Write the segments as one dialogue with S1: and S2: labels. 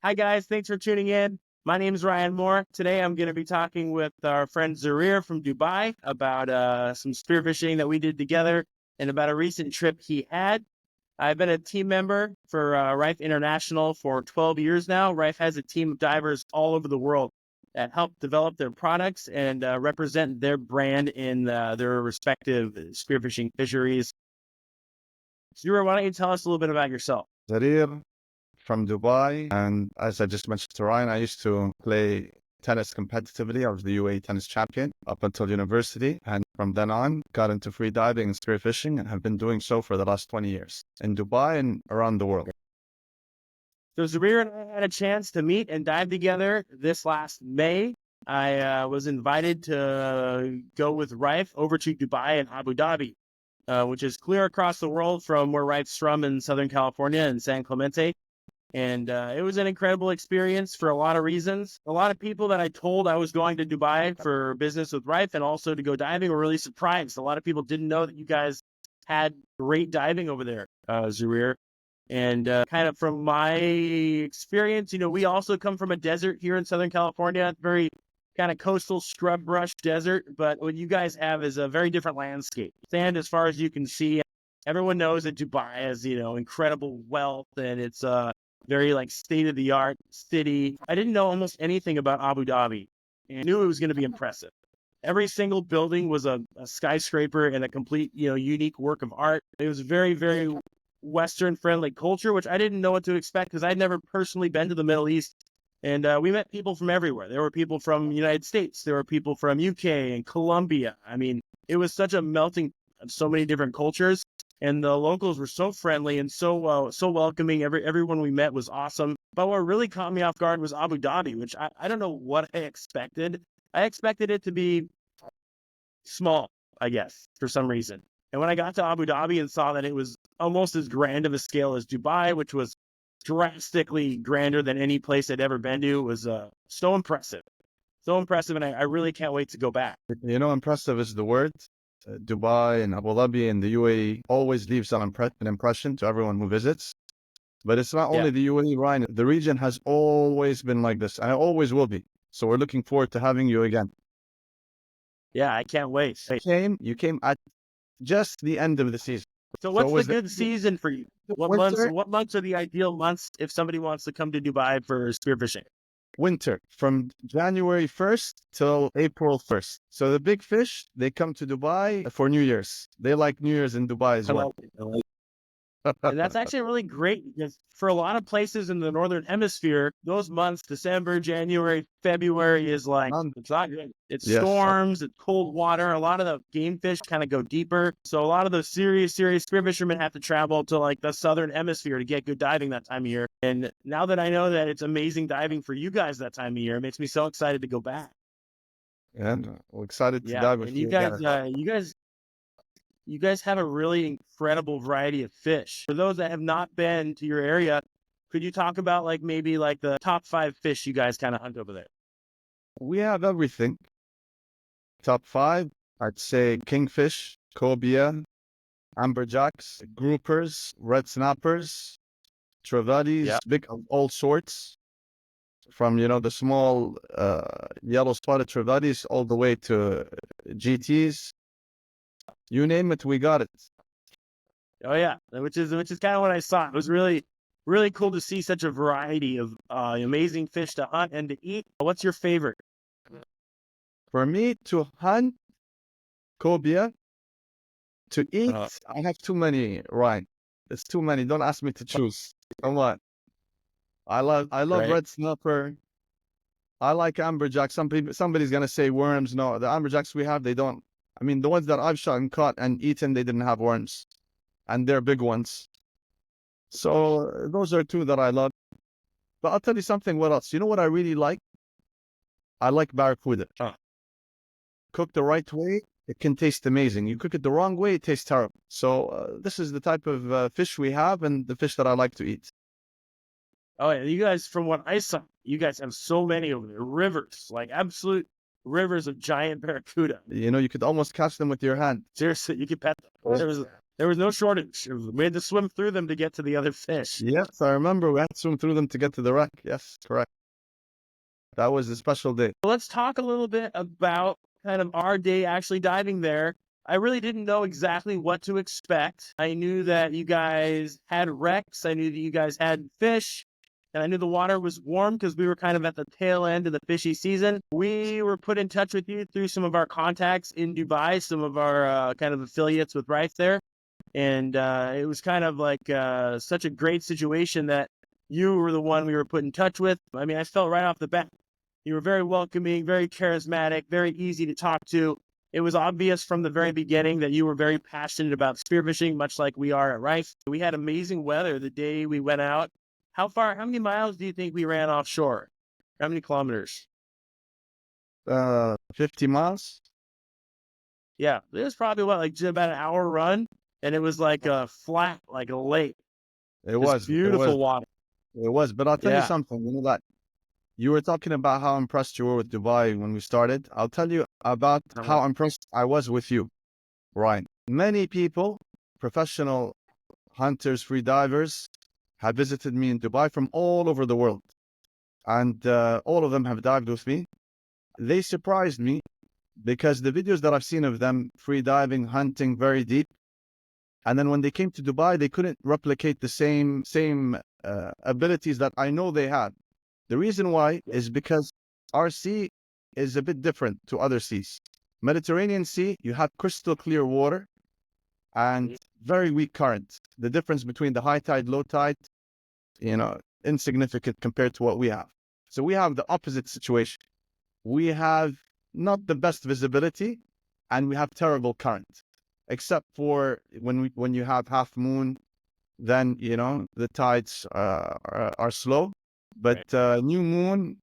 S1: Hi, guys. Thanks for tuning in. My name is Ryan Moore. Today, I'm going to be talking with our friend Zarir from Dubai about some spearfishing that we did together and about a recent trip he had. I've been a team member for RIFFE International for 12 years now. RIFFE has a team of divers all over the world that help develop their products and represent their brand in their respective spearfishing fisheries. Zarir, why don't you tell us a little bit about yourself?
S2: Zarir from Dubai. And as I just mentioned to Ryan, I used to play tennis competitively. I was the UAE tennis champion up until university. And from then on, got into free diving and spearfishing and have been doing so for the last 20 years in Dubai and around the world.
S1: So Zarir and I had a chance to meet and dive together this last May. I was invited to go with RIFFE over to Dubai and Abu Dhabi, which is clear across the world from where RIFFE's from in Southern California in San Clemente. And it was an incredible experience for a lot of reasons. A lot of people that I told I was going to Dubai for business with RIFFE and also to go diving were really surprised. A lot of people didn't know that you guys had great diving over there, Zarir. And kind of from my experience, we also come from a desert here in Southern California, very kind of coastal scrub brush desert. But what you guys have is a very different landscape. Sand as far as you can see. Everyone knows that Dubai has, incredible wealth and it's very like state-of-the-art city. I didn't know almost anything about Abu Dhabi and I knew it was going to be impressive. Every single building was a skyscraper and a complete, unique work of art. It was very, very Western-friendly culture, which I didn't know what to expect because I'd never personally been to the Middle East. And we met people from everywhere. There were people from the United States. There were people from UK and Colombia. I mean, it was such a melting of so many different cultures. And the locals were so friendly and so welcoming. Everyone we met was awesome. But what really caught me off guard was Abu Dhabi, which I don't know what I expected. I expected it to be small, I guess, for some reason. And when I got to Abu Dhabi and saw that it was almost as grand of a scale as Dubai, which was drastically grander than any place I'd ever been to, it was so impressive. So impressive, and I really can't wait to go back.
S2: Impressive is the word. Dubai and Abu Dhabi and the UAE always leaves an impression to everyone who visits. But it's not only the UAE, Ryan. The region has always been like this, and it always will be. So we're looking forward to having you again.
S1: Yeah, I can't wait.
S2: You came at just the end of the season.
S1: So what's the good season for you? What months are the ideal months if somebody wants to come to Dubai for spearfishing?
S2: Winter, from January 1st till April 1st. So the big fish, they come to Dubai for New Year's. They like New Year's in Dubai as well.
S1: And that's actually really great because for a lot of places in the Northern Hemisphere, those months, December, January, February is like, it's not good. It's storms, it's cold water. A lot of the game fish kind of go deeper. So a lot of those serious spear fishermen have to travel to like the Southern Hemisphere to get good diving that time of year. And now that I know that it's amazing diving for you guys that time of year, it makes me so excited to go back.
S2: Yeah, we're excited to dive with
S1: you guys. You guys have a really incredible variety of fish. For those that have not been to your area, could you talk about maybe the top 5 fish you guys kind of hunt over there?
S2: We have everything. Top 5, I'd say kingfish, cobia, amberjacks, groupers, red snappers, trevallies, big of all sorts. From, the small yellow spotted trevallies all the way to GTs. You name it, we got it.
S1: Oh yeah, which is kind of what I saw. It was really, really cool to see such a variety of amazing fish to hunt and to eat. What's your favorite?
S2: For me to hunt, cobia. To eat, I have too many, Ryan. It's too many. Don't ask me to choose. Come on. I love red snapper. I like amberjack. Somebody's gonna say worms. No, the amberjacks we have, they don't. I mean, the ones that I've shot and caught and eaten, they didn't have worms. And they're big ones. So those are 2 that I love. But I'll tell you something, what else? You know what I really like? I like barracuda. Cooked the right way, it can taste amazing. You cook it the wrong way, it tastes terrible. So this is the type of fish we have and the fish that I like to eat.
S1: Oh, yeah. You guys, from what I saw, you guys have so many over there. Rivers, like absolute rivers of giant barracuda.
S2: You could almost catch them with your hand.
S1: Seriously, you could pet them. There was no shortage. We had to swim through them to get to the other fish.
S2: Yes, I remember we had to swim through them to get to the wreck. Yes, correct. That was a special day.
S1: Let's talk a little bit about kind of our day actually diving there. I really didn't know exactly what to expect. I knew that you guys had wrecks. I knew that you guys had fish. And I knew the water was warm because we were kind of at the tail end of the fishy season. We were put in touch with you through some of our contacts in Dubai, some of our kind of affiliates with RIFFE there. And it was kind of like such a great situation that you were the one we were put in touch with. I mean, I felt right off the bat. You were very welcoming, very charismatic, very easy to talk to. It was obvious from the very beginning that you were very passionate about spearfishing, much like we are at RIFFE. We had amazing weather the day we went out. How many miles do you think we ran offshore? How many kilometers?
S2: 50 miles.
S1: Yeah, it was probably like about an hour run, and it was like a flat, like a lake.
S2: It was
S1: beautiful water.
S2: It was, but I'll tell you something. You know that you were talking about how impressed you were with Dubai when we started. I'll tell you about how impressed I was with you, Ryan. Many people, professional hunters, free divers, have visited me in Dubai from all over the world. And all of them have dived with me. They surprised me because the videos that I've seen of them free diving, hunting very deep. And then when they came to Dubai, they couldn't replicate the same abilities that I know they had. The reason why is because our sea is a bit different to other seas. Mediterranean Sea, you have crystal clear water and very weak current. The difference between the high tide, low tide, insignificant compared to what we have. So we have the opposite situation. We have not the best visibility and we have terrible current, except for when you have half moon, then, the tides are slow. But new moon,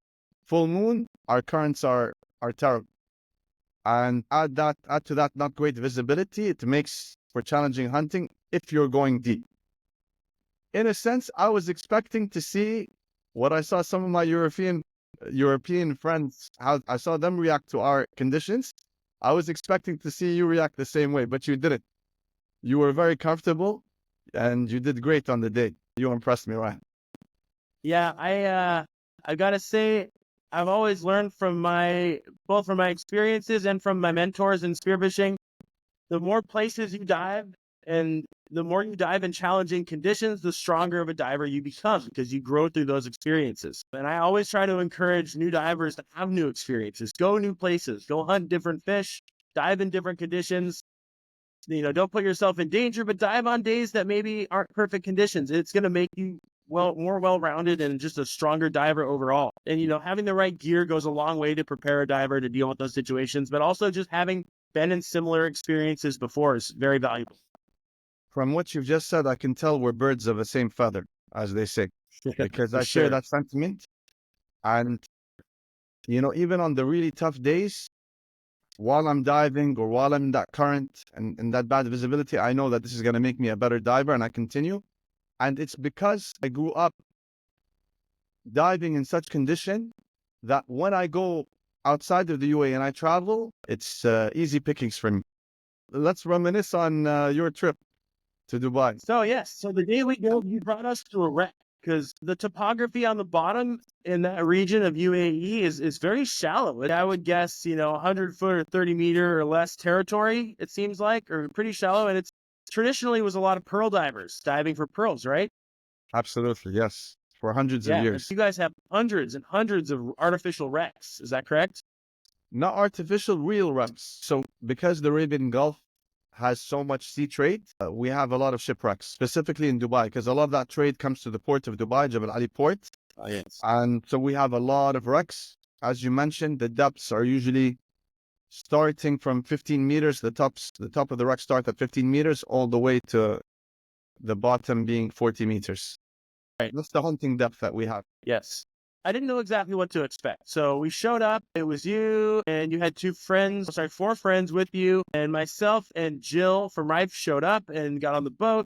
S2: full moon, our currents are terrible. And add to that not great visibility, it makes for challenging hunting if you're going deep. In a sense, I was expecting to see what I saw some of my European friends, how I saw them react to our conditions. I was expecting to see you react the same way, but you didn't. You were very comfortable and you did great on the day. You impressed me, Ryan.
S1: Yeah, I gotta say, I've always learned from both from my experiences and from my mentors in spearfishing. The more places you dive and the more you dive in challenging conditions, the stronger of a diver you become because you grow through those experiences. And I always try to encourage new divers to have new experiences, go new places, go hunt different fish, dive in different conditions. Don't put yourself in danger, but dive on days that maybe aren't perfect conditions. It's going to make you more well-rounded and just a stronger diver overall. And, having the right gear goes a long way to prepare a diver to deal with those situations, but also just having been in similar experiences before is very valuable.
S2: From what you've just said, I can tell we're birds of the same feather, as they say, because I share that sentiment. And, even on the really tough days, while I'm diving or while I'm in that current and in that bad visibility, I know that this is going to make me a better diver, and I continue. And it's because I grew up diving in such condition that when I go outside of the UAE and I travel, it's easy pickings for me. Let's reminisce on your trip to Dubai.
S1: So the day we go, you brought us to a wreck because the topography on the bottom in that region of UAE is very shallow. I would guess, 100 foot or 30 meter or less territory, it seems like, or pretty shallow. And it's traditionally was a lot of pearl divers diving for pearls, right?
S2: Absolutely, yes. For hundreds of years.
S1: You guys have hundreds and hundreds of artificial wrecks. Is that correct?
S2: Not artificial, real wrecks. So because the Arabian Gulf has so much sea trade, we have a lot of shipwrecks, specifically in Dubai, because a lot of that trade comes to the port of Dubai, Jebel Ali Port.
S1: Oh, yes.
S2: And so we have a lot of wrecks. As you mentioned, the depths are usually starting from 15 meters. The top of the wreck start at 15 meters, all the way to the bottom being 40 meters.
S1: Right.
S2: That's the hunting depth that we have.
S1: Yes. I didn't know exactly what to expect. So we showed up, it was you, and you had 4 friends with you, and myself and Jill from RIFFE showed up and got on the boat.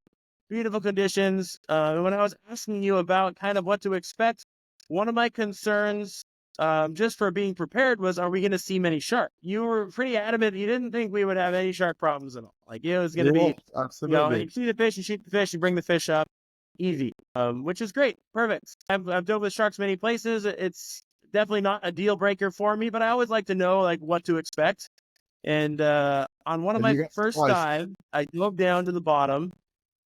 S1: Beautiful conditions. When I was asking you about kind of what to expect, one of my concerns just for being prepared was, are we going to see many shark? You were pretty adamant. You didn't think we would have any shark problems at all. Like it was going to be,
S2: Yeah, absolutely.
S1: you see the fish, you shoot the fish, you bring the fish up, easy. Which is great, perfect. I've dove with sharks many places. It's definitely not a deal breaker for me, but I always like to know like what to expect. And on one of
S2: And
S1: my
S2: you got
S1: first
S2: surprised.
S1: dives, I dove down to the bottom,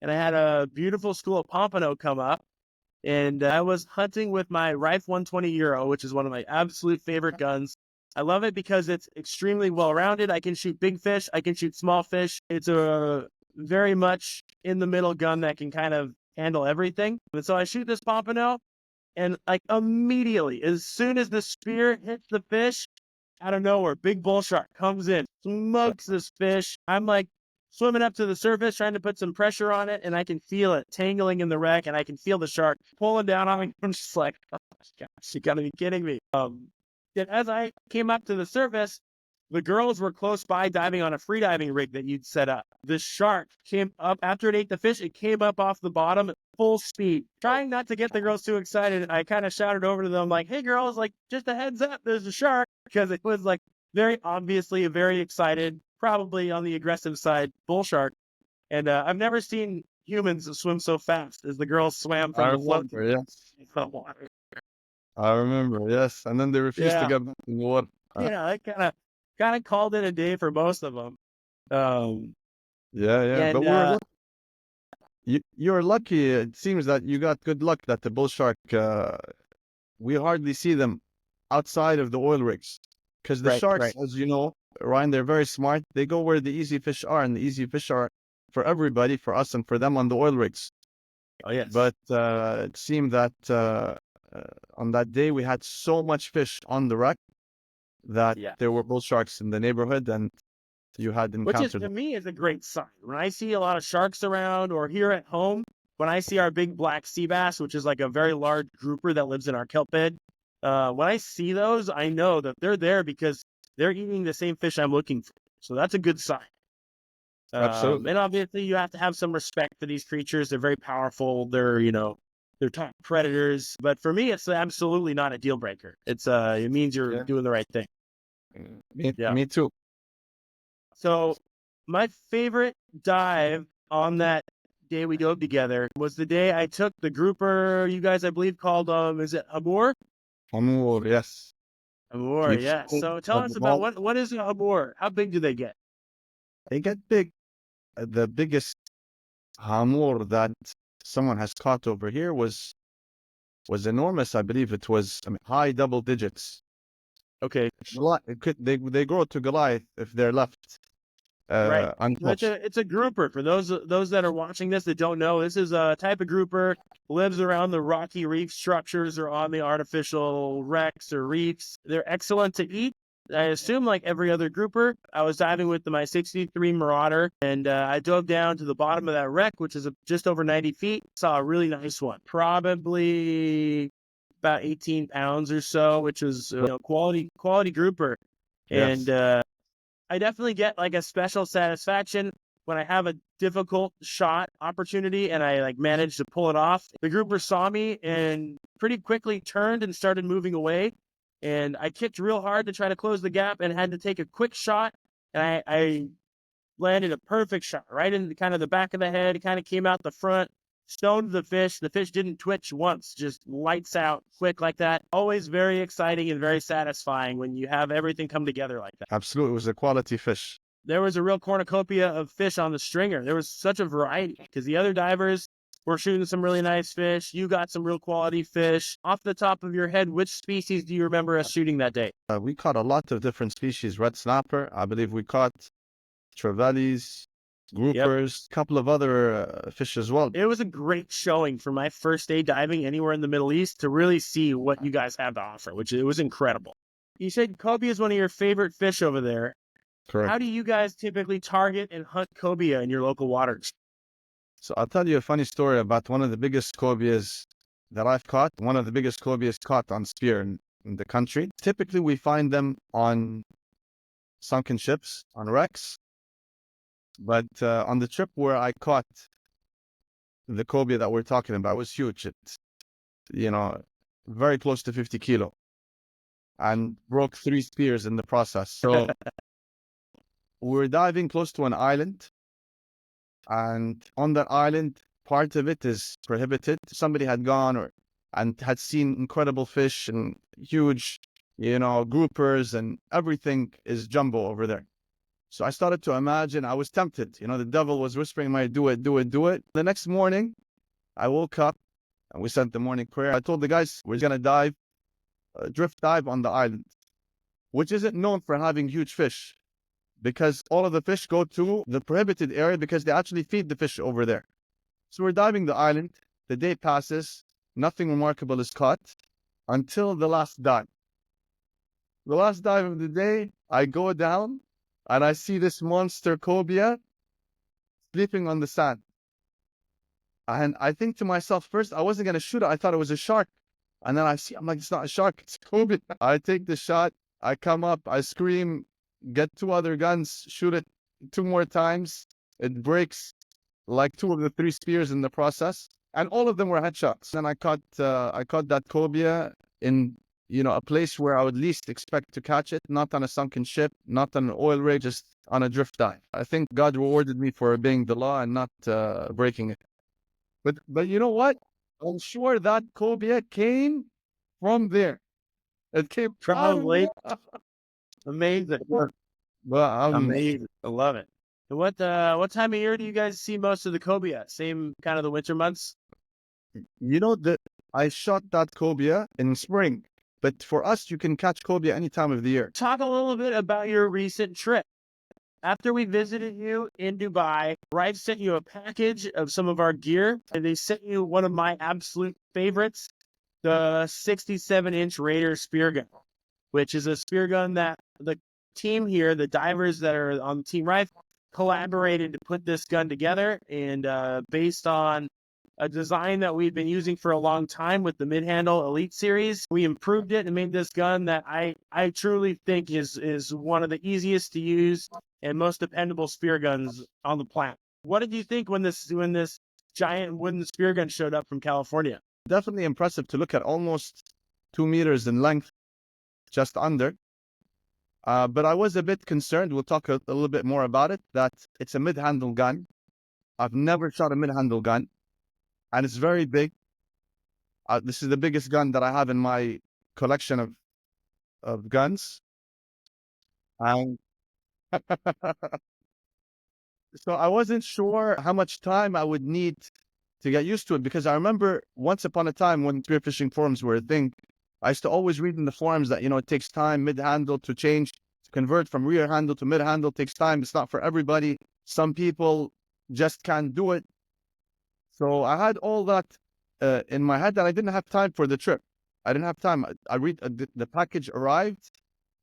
S1: and I had a beautiful school of pompano come up. And I was hunting with my RIFFE 120 Euro, which is one of my absolute favorite guns. I love it because it's extremely well-rounded. I can shoot big fish. I can shoot small fish. It's a very much in-the-middle gun that can kind of handle everything. And so I shoot this pompano, and like immediately, as soon as the spear hits the fish, out of nowhere, big bull shark comes in, smokes this fish. I'm like swimming up to the surface, trying to put some pressure on it, and I can feel it tangling in the wreck, and I can feel the shark pulling down on me. I'm just like, oh gosh, you gotta be kidding me. And as I came up to the surface, the girls were close by diving on a freediving rig that you'd set up. The shark came up after it ate the fish. It came up off the bottom at full speed. Trying not to get the girls too excited, I kind of shouted over to them like, "Hey girls, like just a heads up, there's a shark," because it was like very obviously a very excited, probably on the aggressive side, bull shark. And I've never seen humans swim so fast as the girls swam
S2: I
S1: from the float to
S2: remember, yes.
S1: the water.
S2: I remember, yes. And then they refused to
S1: Yeah,
S2: get back in the water.
S1: I kind of called it a day for most of them. Um,
S2: Yeah, yeah. But
S1: and
S2: we were lucky. You're lucky. It seems that you got good luck that the bull shark, we hardly see them outside of the oil rigs. Because the
S1: right,
S2: sharks,
S1: right.
S2: as you know, Ryan, they're very smart. They go where the easy fish are, and the easy fish are for everybody, for us and for them on the oil rigs.
S1: Oh yes.
S2: But it seemed that on that day we had so much fish on the wreck that
S1: Yeah.
S2: there were bull sharks in the neighborhood, and you had
S1: Which is
S2: encountered
S1: to
S2: them.
S1: me is a great sign. When I see a lot of sharks around or here at home, when I see our big black sea bass, which is like a very large grouper that lives in our kelp bed, when I see those, I know that they're there because they're eating the same fish I'm looking for. So that's a good sign.
S2: Absolutely.
S1: And obviously you have to have some respect for these creatures. They're very powerful. They're, they're top predators. But for me, it's absolutely not a deal breaker. It means you're
S2: Yeah.
S1: doing the right thing. Yeah.
S2: Me too.
S1: So my favorite dive on that day we dove together was the day I took the grouper you guys, I believe, called, is it Hamur?
S2: Hamur, yes.
S1: Hamur,
S2: You've
S1: yeah.
S2: seen
S1: So tell
S2: at
S1: us
S2: the
S1: about
S2: mall.
S1: what is a Hamur? How big do they get?
S2: They get big. The biggest hamur that someone has caught over here was enormous. I believe it was, I mean, high double digits.
S1: Okay,
S2: They grow to Goliath if they're left
S1: right. So
S2: untouched.
S1: it's a grouper. For those that are watching this that don't know, this is a type of grouper, lives around the rocky reef structures or on the artificial wrecks or reefs. They're excellent to eat. I assume like every other grouper, I was diving with my 63 Marauder, and I dove down to the bottom of that wreck, which is just over 90 feet. Saw a really nice one, probably about 18 pounds or so, which was quality grouper. And
S2: Yes.
S1: I definitely get like a special satisfaction when I have a difficult shot opportunity and I like managed to pull it off. The grouper saw me and pretty quickly turned and started moving away. And I kicked real hard to try to close the gap and had to take a quick shot. And I landed a perfect shot right in kind of the back of the head. It kind of came out the front, stoned the fish. The fish didn't twitch once, just lights out quick like that. Always very exciting and very satisfying when you have everything come together like that.
S2: Absolutely. It was a quality fish.
S1: There was a real cornucopia of fish on the stringer. There was such a variety because the other divers were shooting some really nice fish. You got some real quality fish. Off the top of your head, which species do you remember us shooting that day?
S2: We caught a lot of different species. Red snapper. I believe we caught trevallies,
S1: Yep.
S2: groupers, a couple of other fish as well.
S1: It was a great showing for my first day diving anywhere in the Middle East to really see what you guys have to offer, which it was incredible. You said cobia is one of your favorite fish over there.
S2: Correct.
S1: How do you guys typically target and hunt cobia in your local waters?
S2: So I'll tell you a funny story about one of the biggest cobias that I've caught. One of the biggest cobias caught on spear in the country. Typically, we find them on sunken ships, on wrecks. But on the trip where I caught the cobia that we're talking about, it was huge. It's, very close to 50 kilo. and broke 3 spears in the process. So we were diving close to an island, and on that island, part of it is prohibited. Somebody had gone and had seen incredible fish and huge, groupers, and everything is jumbo over there. So I started to imagine, I was tempted. The devil was whispering, do it, do it, do it. The next morning, I woke up and we said the morning prayer. I told the guys, we're going to drift dive on the island, which isn't known for having huge fish, because all of the fish go to the prohibited area because they actually feed the fish over there. So we're diving the island. The day passes. Nothing remarkable is caught until the last dive. The last dive of the day, I go down and I see this monster cobia sleeping on the sand. And I think to myself, first, I wasn't going to shoot it. I thought it was a shark. And then I'm like, it's not a shark, it's a cobia. I take the shot. I come up, I scream, get 2 other guns, shoot it 2 more times. It breaks like 2 of the 3 spears in the process. And all of them were headshots. And I caught that cobia in, a place where I would least expect to catch it, not on a sunken ship, not on an oil rig, just on a drift dive. I think God rewarded me for obeying the law and not breaking it. But you know what? I'm sure that cobia came from there. It came
S1: Probably.
S2: out of
S1: Amazing.
S2: there. Well,
S1: Amazing. I love it. And what time of year do you guys see most of the cobia? Same kind of the winter months?
S2: I shot that cobia in spring, but for us, you can catch cobia any time of the year.
S1: Talk a little bit about your recent trip. After we visited you in Dubai, Rife sent you a package of some of our gear, and they sent you one of my absolute favorites, the 67-inch Raider speargun, which is a speargun that the team here, the divers that are on Team Rife, collaborated to put this gun together, and based on a design that we've been using for a long time with the mid-handle Elite series, we improved it and made this gun that I truly think is one of the easiest to use and most dependable spear guns on the planet. What did you think when this giant wooden spear gun showed up from California?
S2: Definitely impressive to look at, almost 2 meters in length, just under. But I was a bit concerned. We'll talk a little bit more about it, that it's a mid-handle gun. I've never shot a mid-handle gun, and it's very big. This is the biggest gun that I have in my collection of guns. And so I wasn't sure how much time I would need to get used to it, because I remember once upon a time when spearfishing forums were a thing, I used to always read in the forums that, it takes time, mid-handle to change, to convert from rear handle to mid-handle takes time. It's not for everybody. Some people just can't do it. So I had all that in my head, and I didn't have time for the trip. I didn't have time. I read the package arrived,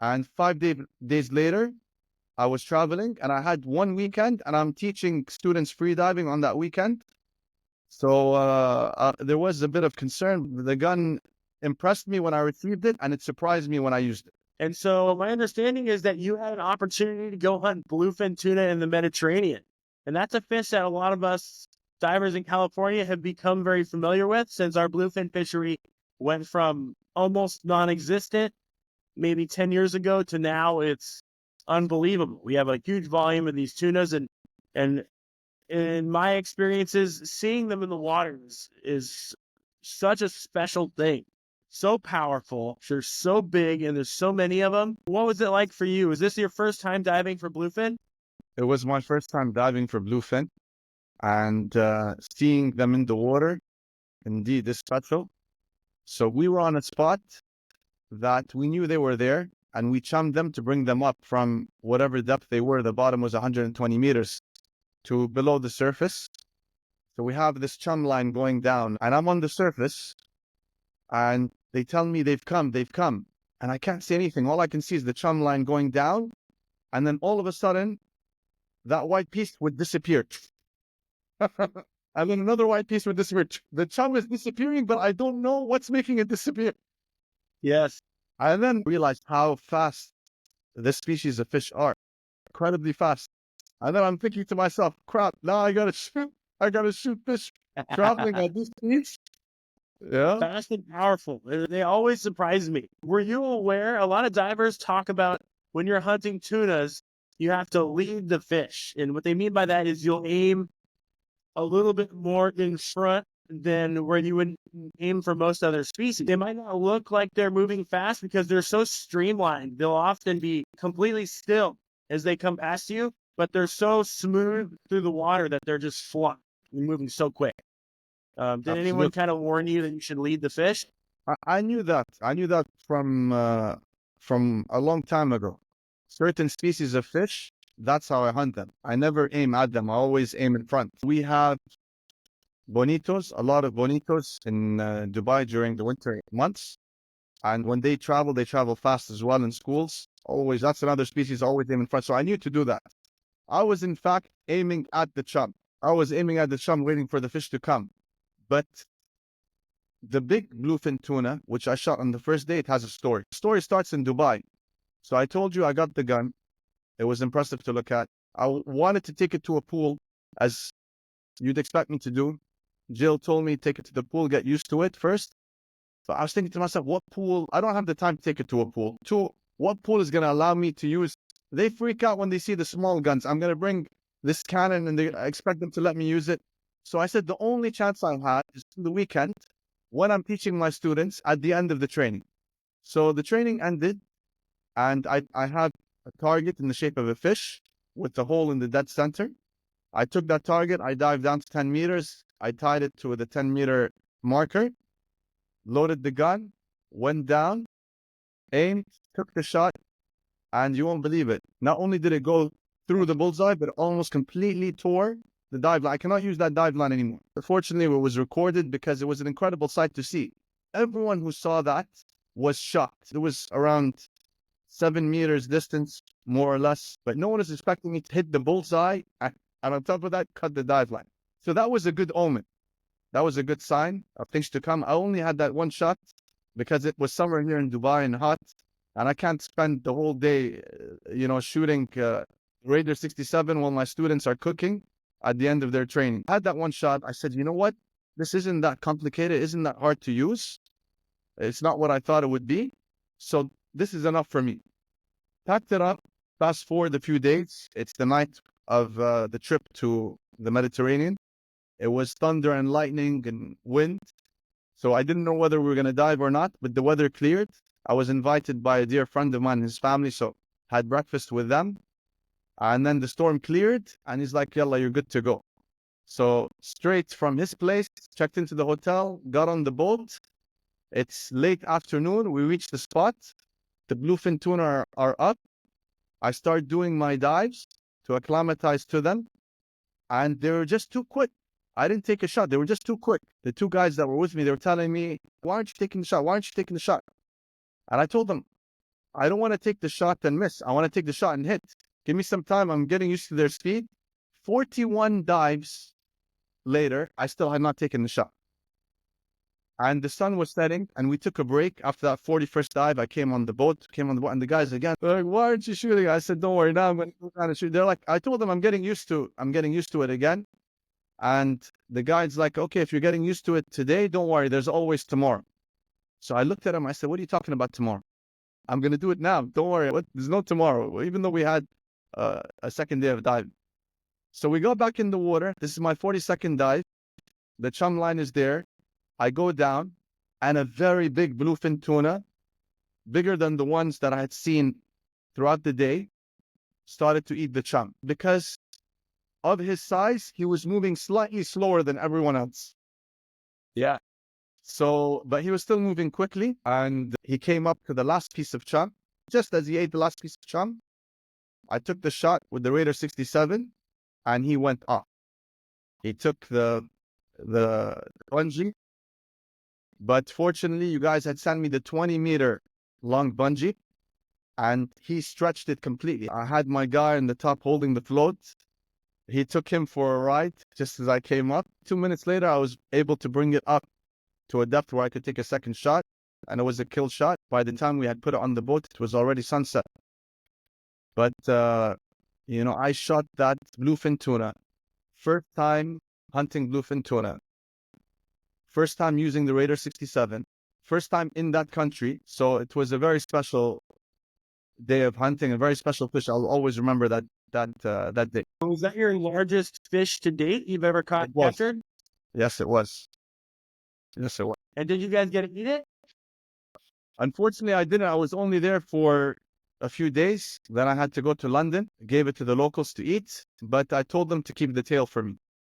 S2: and 5 days later, I was traveling, and I had 1 weekend, and I'm teaching students free diving on that weekend. So there was a bit of concern. The gun impressed me when I received it, and it surprised me when I used it.
S1: And so my understanding is that you had an opportunity to go hunt bluefin tuna in the Mediterranean. And that's a fish that a lot of us divers in California have become very familiar with, since our bluefin fishery went from almost non-existent maybe 10 years ago to now it's unbelievable. We have a huge volume of these tunas, and in my experiences, seeing them in the water is such a special thing. So powerful, they're so big, and there's so many of them. What was it like for you? Is this your first time diving for bluefin?
S2: It was my first time diving for bluefin, and seeing them in the water, indeed, is special. So we were on a spot that we knew they were there, and we chummed them to bring them up from whatever depth they were. The bottom was 120 meters to below the surface. So we have this chum line going down, and I'm on the surface, and they tell me they've come. And I can't see anything. All I can see is the chum line going down, and then all of a sudden, that white piece would disappear. And then another white piece would disappear. The chum is disappearing, but I don't know what's making it disappear.
S1: Yes.
S2: I then realized how fast this species of fish are. Incredibly fast. And then I'm thinking to myself, crap, now I gotta shoot fish traveling at this speed. Yeah.
S1: Fast and powerful. They always surprise me. Were you aware? A lot of divers talk about when you're hunting tunas, you have to lead the fish. And what they mean by that is you'll aim a little bit more in front than where you would aim for most other species. They might not look like they're moving fast because they're so streamlined. They'll often be completely still as they come past you, but they're so smooth through the water that they're just flying, moving so quick. Did anyone
S2: Absolutely.
S1: kind of warn you that you should lead the fish?
S2: I knew that. I knew that from a long time ago. Certain species of fish, that's how I hunt them. I never aim at them. I always aim in front. We have bonitos, a lot of bonitos in Dubai during the winter months. And when they travel fast as well in schools. Always, that's another species, always aim in front. So I knew to do that. I was, in fact, aiming at the chum. I was aiming at the chum, waiting for the fish to come. But the big bluefin tuna, which I shot on the first day, it has a story. The story starts in Dubai. So I told you I got the gun. It was impressive to look at. I wanted to take it to a pool, as you'd expect me to do. Jill told me take it to the pool, get used to it first. So I was thinking to myself, what pool? I don't have the time to take it to a pool. What pool is going to allow me to use? They freak out when they see the small guns. I'm going to bring this cannon and I expect them to let me use it. So I said the only chance I had is the weekend when I'm teaching my students at the end of the training. So the training ended and I had a target in the shape of a fish with a hole in the dead center. I took that target. I dived down to 10 meters. I tied it to the 10-meter marker, loaded the gun, went down, aimed, took the shot, and you won't believe it. Not only did it go through the bullseye, but it almost completely tore the dive line. I cannot use that dive line anymore. Fortunately, it was recorded because it was an incredible sight to see. Everyone who saw that was shocked. It was around 7 meters distance, more or less, but no one is expecting me to hit the bullseye and on top of that, cut the dive line. So that was a good omen. That was a good sign of things to come. I only had that one shot because it was summer here in Dubai and hot, and I can't spend the whole day, shooting Raider 67 while my students are cooking at the end of their training. I had that one shot. I said, you know what? This isn't that complicated. Isn't that hard to use? It's not what I thought it would be. So this is enough for me. Packed it up. Fast forward a few days. It's the night of the trip to the Mediterranean. It was thunder and lightning and wind. So I didn't know whether we were going to dive or not, but the weather cleared. I was invited by a dear friend of mine and his family, so had breakfast with them. And then the storm cleared, and he's like, yalla, you're good to go. So straight from his place, checked into the hotel, got on the boat. It's late afternoon. We reached the spot. The bluefin tuna are up. I start doing my dives to acclimatize to them, and they were just too quick. I didn't take a shot. They were just too quick. The two guys that were with me, they were telling me, why aren't you taking the shot? Why aren't you taking the shot? And I told them, I don't want to take the shot and miss. I want to take the shot and hit. Give me some time. I'm getting used to their speed. 41 dives later, I still had not taken the shot. And the sun was setting, and we took a break. After that 41st dive, I came on the boat, and the guys again, they're like, why aren't you shooting? I said, don't worry, now I'm going to kind of shoot. They're like, I told them I'm getting used to it again. And the guide's like, okay, if you're getting used to it today, don't worry, there's always tomorrow. So I looked at him, I said, what are you talking about tomorrow? I'm going to do it now. Don't worry, there's no tomorrow, even though we had a second day of diving. So we go back in the water. This is my 42nd dive. The chum line is there. I go down, and a very big bluefin tuna, bigger than the ones that I had seen throughout the day, started to eat the chum. Because of his size, he was moving slightly slower than everyone else.
S1: Yeah.
S2: So, but he was still moving quickly, and he came up to the last piece of chum. Just as he ate the last piece of chum, I took the shot with the Raider 67, and he went off. He took the bungee, but fortunately, you guys had sent me the 20-meter long bungee, and he stretched it completely. I had my guy on the top holding the float. He took him for a ride just as I came up. 2 minutes later, I was able to bring it up to a depth where I could take a second shot, and it was a kill shot. By the time we had put it on the boat, it was already sunset. But, I shot that bluefin tuna. First time hunting bluefin tuna. first time using the Raider 67, first time in that country. So it was a very special day of hunting, a very special fish. I'll always remember that day.
S1: Was that your largest fish to date you've ever caught,
S2: It was.
S1: captured?
S2: Yes, it was. Yes, it was.
S1: And did you guys get to eat it?
S2: Unfortunately, I didn't. I was only there for a few days. Then I had to go to London, gave it to the locals to eat, but I told them to keep the tail for me.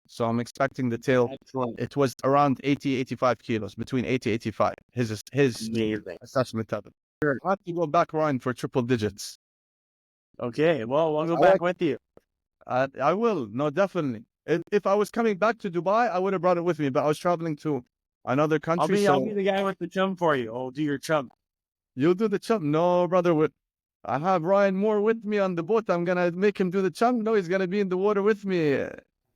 S2: So I'm expecting the tail.
S1: Excellent.
S2: It was around 80, 85 kilos, between 80, 85. His
S1: Amazing.
S2: assessment of it. Sure. I have to go back, Ryan, for triple digits.
S1: Okay, well, we'll go back with you.
S2: I will. No, definitely. If I was coming back to Dubai, I would have brought it with me, but I was traveling to another country.
S1: I'll be the guy with the chum for you. I'll do your chum.
S2: You'll do the chum. No, brother. I have Ryan Moore with me on the boat. I'm going to make him do the chum. No, he's going to be in the water with me,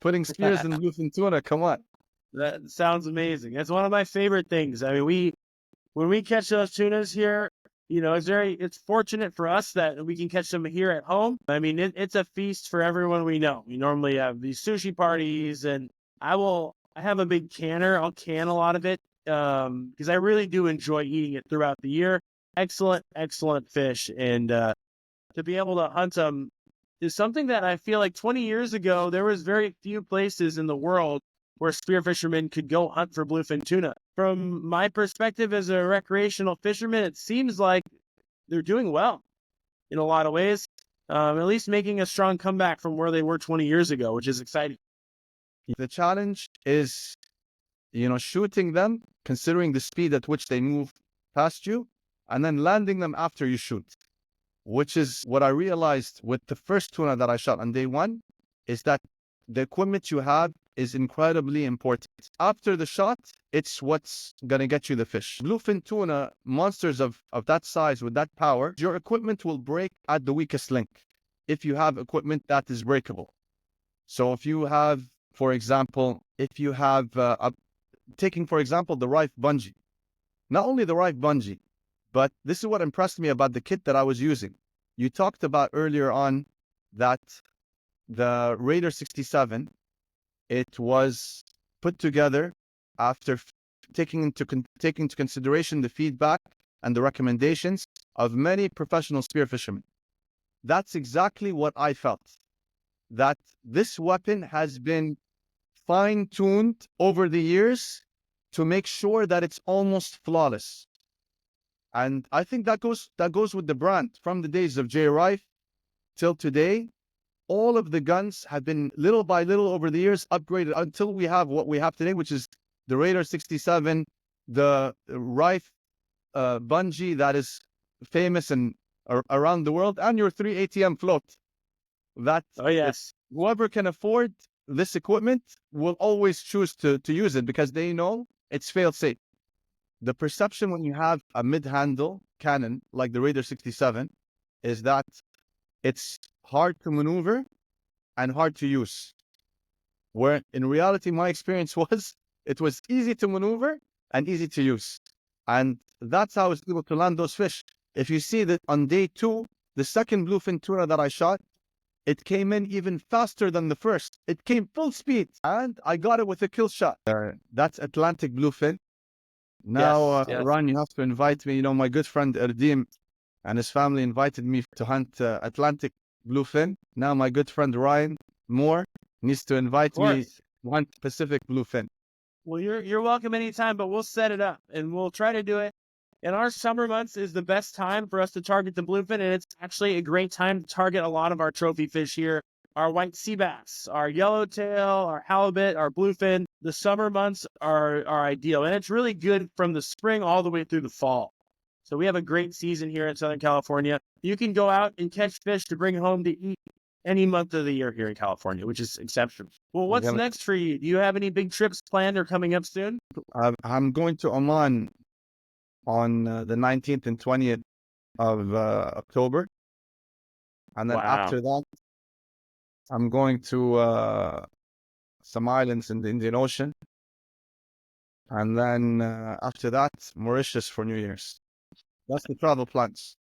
S2: putting spears in bluefin tuna. Come on.
S1: That sounds amazing. That's one of my favorite things. I mean, when we catch those tunas here, you know, it's fortunate for us that we can catch them here at home. I mean, it's a feast for everyone we know. We normally have these sushi parties, and I have a big canner. I'll can a lot of it because I really do enjoy eating it throughout the year. Excellent, excellent fish. And to be able to hunt them is something that I feel like 20 years ago, there was very few places in the world where spear fishermen could go hunt for bluefin tuna. From my perspective as a recreational fisherman, it seems like they're doing well in a lot of ways, at least making a strong comeback from where they were 20 years ago, which is exciting.
S2: The challenge is, you know, shooting them, considering the speed at which they move past you, and then landing them after you shoot, which is what I realized with the first tuna that I shot on day one, is that the equipment you have is incredibly important. After the shot, it's what's going to get you the fish. Bluefin tuna, monsters of that size with that power, your equipment will break at the weakest link if you have equipment that is breakable. So if you have, for example, taking, for example, the RIFFE bungee. Not only the RIFFE bungee, but this is what impressed me about the kit that I was using. You talked about earlier on that the Raider 67, it was put together after taking into consideration the feedback and the recommendations of many professional spear fishermen. That's exactly what I felt. That this weapon has been fine-tuned over the years to make sure that it's almost flawless. And I think that goes with the brand from the days of J. Rife till today. All of the guns have been little by little over the years upgraded until we have what we have today, which is the Raider 67, the Rife bungee that is famous and around the world, and your 3 ATM float. That whoever can afford this equipment will always choose to use it because they know it's fail-safe. The perception when you have a mid-handle cannon like the Raider 67 is that it's hard to maneuver and hard to use. Where in reality, my experience was it was easy to maneuver and easy to use. And that's how I was able to land those fish. If you see that on day 2, the second bluefin tuna that I shot, it came in even faster than the first. It came full speed and I got it with a kill shot. That's Atlantic bluefin. Now, Ron, you have to invite me. You know, my good friend Erdim and his family invited me to hunt Atlantic bluefin. Now my good friend Ryan Moore needs to invite me to hunt Pacific bluefin.
S1: Well, you're welcome anytime, but we'll set it up and we'll try to do it. And our summer months is the best time for us to target the bluefin, and it's actually a great time to target a lot of our trophy fish here. Our white sea bass, our yellowtail, our halibut, our bluefin. The summer months are ideal, and it's really good from the spring all the way through the fall. So we have a great season here in Southern California. You can go out and catch fish to bring home to eat any month of the year here in California, which is exceptional. Well, what's next for you? Do you have any big trips planned or coming up soon?
S2: I'm going to Oman on the 19th and 20th of October. And then after that, I'm going to some islands in the Indian Ocean. And then after that, Mauritius for New Year's. That's the travel plans.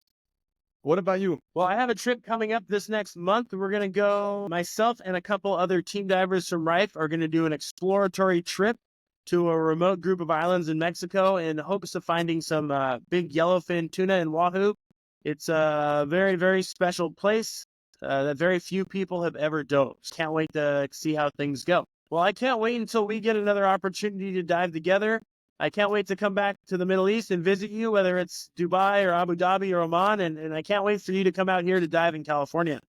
S2: What about you?
S1: Well, I have a trip coming up this next month. We're going to go, myself and a couple other team divers from RIFFE are going to do an exploratory trip to a remote group of islands in Mexico in hopes of finding some big yellowfin tuna and wahoo. It's a very, very special place that very few people have ever dove. Can't wait to see how things go. Well, I can't wait until we get another opportunity to dive together. I can't wait to come back to the Middle East and visit you, whether it's Dubai or Abu Dhabi or Oman, and I can't wait for you to come out here to dive in California.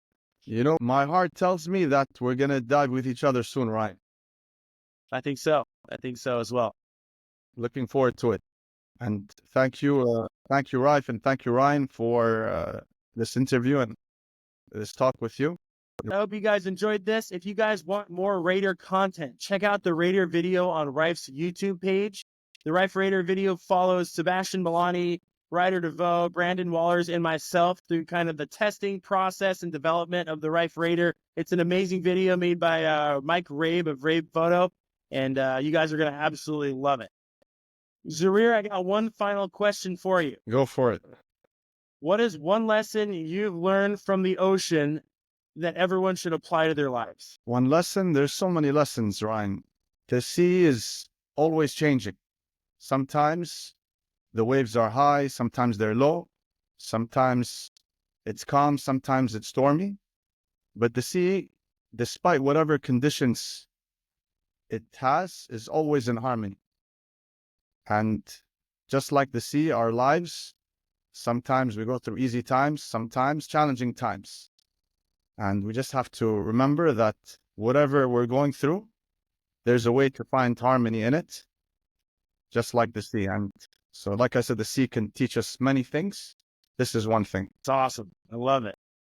S2: You know, my heart tells me that we're going to dive with each other soon, Ryan.
S1: I think so. I think so as well.
S2: Looking forward to it. And thank you, Raif, and thank you, Ryan, for this interview and this talk with you.
S1: I hope you guys enjoyed this. If you guys want more Raider content, check out the Raider video on Rife's YouTube page. The RIFFE Raider video follows Sebastian Milani, Ryder DeVoe, Brandon Wallers, and myself through kind of the testing process and development of the RIFFE Raider. It's an amazing video made by Mike Rabe of Rabe Photo, and you guys are going to absolutely love it. Zarir, I got one final question for you.
S2: Go for it.
S1: What is one lesson you've learned from the ocean that everyone should apply to their lives?
S2: One lesson? There's so many lessons, Ryan. The sea is always changing. Sometimes the waves are high, sometimes they're low, sometimes it's calm, sometimes it's stormy. But the sea, despite whatever conditions it has, is always in harmony. And just like the sea, our lives, sometimes we go through easy times, sometimes challenging times. And we just have to remember that whatever we're going through, there's a way to find harmony in it, just like the sea. And so, like I said, the sea can teach us many things. This is one thing.
S1: It's awesome. I love it.